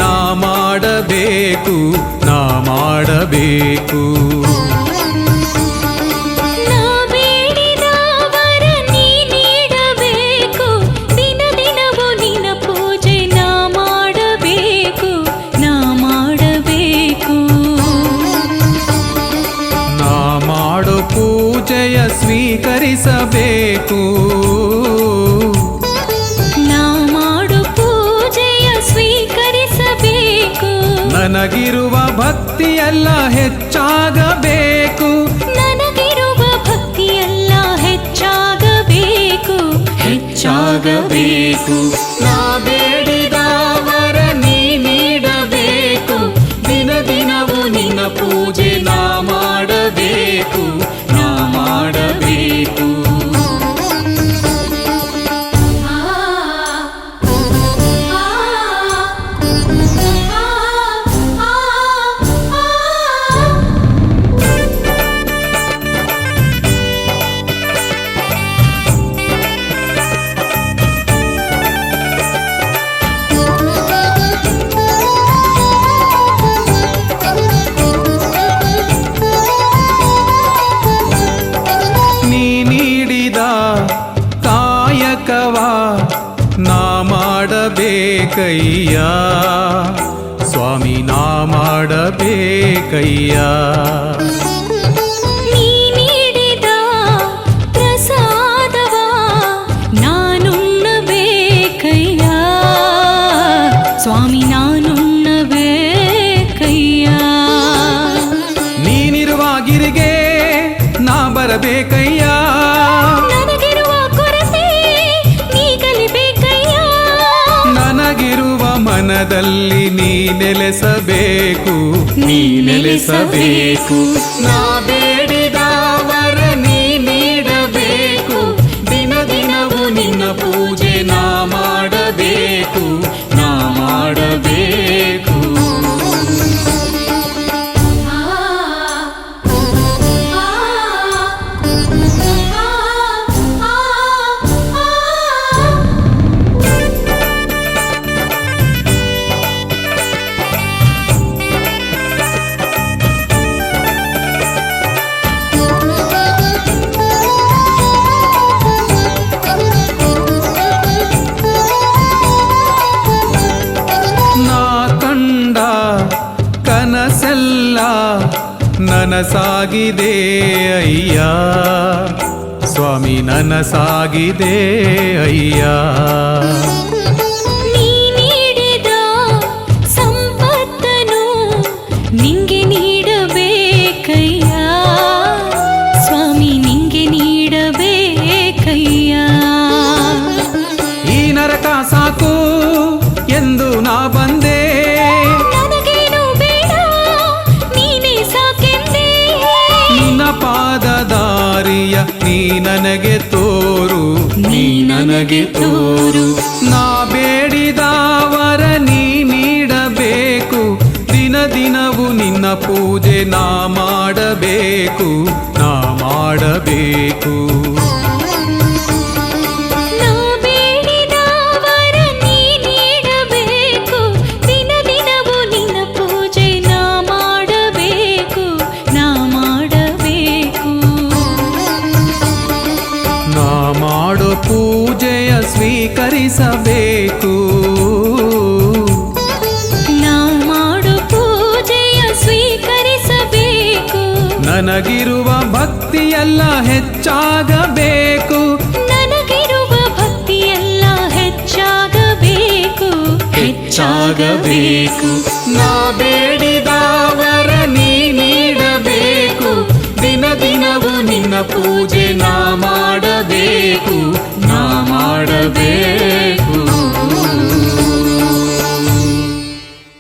ನಾ ಮಾಡಬೇಕು ನಾ ಮಾಡಬೇಕು. ಪೂಜೆಯ ಸ್ವೀಕರಿಸಬೇಕು. ನಾ ಮಾಡು ಪೂಜೆಯ ಸ್ವೀಕರಿಸಬೇಕು. ನನಗಿರುವ ಭಕ್ತಿಯೆಲ್ಲ ಹೆಚ್ಚಾಗಬೇಕು. ನನಗಿರುವ ಭಕ್ತಿಯೆಲ್ಲ ಹೆಚ್ಚಾಗಬೇಕು ಹೆಚ್ಚಾಗಬೇಕು. ನಾ ಬೇಡಿದ ವರ ನೀ ನೀಡಬೇಕು. ದಿನ ದಿನವೂ ನಿನ್ನ ಪೂಜೆ ನಾ ಮಾಡಬೇಕು ನಾ ಮಾಡಬೇಕು. ನಾ ಮಾಡಬೇಕಯ್ಯ ಸ್ವಾಮಿ ನಾ ಮಾಡಬೇಕಯ್ಯ. ನೀ ನೀಡಿದ ಪ್ರಸಾದವ ನಾನುಣ್ಣಬೇಕಯ್ಯ ಸ್ವಾಮಿ ನಾನುಣ್ಣಬೇಕಯ್ಯ. ನೀನಿರುವ ಗಿರಿಗೆ ನಾ ಬರಬೇಕಯ್ಯ. ನನಗಿರುವ ಮನದಲ್ಲಿ ನೀ ನೆಲೆಸಬೇಕು ನೀ ನೆಲೆಸಬೇಕು. ನಾ ಬೇಡಿದ ವರ ನೀ ನೀಡಬೇಕು. ದಿನ ದಿನವೂ ನಿನ್ನ ಪೂಜೆ ನಾ ಮಾಡಬೇಕು ನಾ ಮಾಡಬೇಕು. ಕನಸೆಲ್ಲ ನನಸಾಗಿದೆ ಅಯ್ಯ ಸ್ವಾಮಿ ನನಸಾಗಿದೆ ಅಯ್ಯ. ನೀ ನೀಡಿದ ಸಂಪತ್ತನು ನಿಂಗೆ ನೀಡಬೇಕಯ್ಯ ಸ್ವಾಮಿ ನಿಂಗೆ ನೀಡಬೇಕಯ್ಯ. ಈ ನರಕ ಸಾಕು ಎಂದು ನಾ ಬಂದೆ. ಪಾದದಾರಿಯ ನೀ ನನಗೆ ತೋರು ನೀ ನನಗೆ ತೋರು. ನಾ ಬೇಡಿದ ವರ ನೀ ನೀಡಬೇಕು. ದಿನ ದಿನವೂ ನಿನ್ನ ಪೂಜೆ ನಾ ಮಾಡಬೇಕು ನಾ ಮಾಡಬೇಕು. ಮಾಡೋ ಪೂಜೆಯ ಸ್ವೀಕರಿಸಬೇಕು. ನಾ ಮಾಡೋ ಪೂಜೆಯ ಸ್ವೀಕರಿಸಬೇಕು. ನನಗಿರುವ ಭಕ್ತಿಯೆಲ್ಲ ಹೆಚ್ಚಾಗಬೇಕು. ನನಗಿರುವ ಭಕ್ತಿಯೆಲ್ಲ ಹೆಚ್ಚಾಗಬೇಕು ಹೆಚ್ಚಾಗಬೇಕು. ನಾ ಬೇಡಿದ ವರ ನೀ ನೀಡಬೇಕು. ದಿನ ದಿನವೂ ನಿನ್ನ ಪೂಜೆ ನಾ ಮಾಡಬೇಕು ನಾ ಮಾಡಬೇಕು.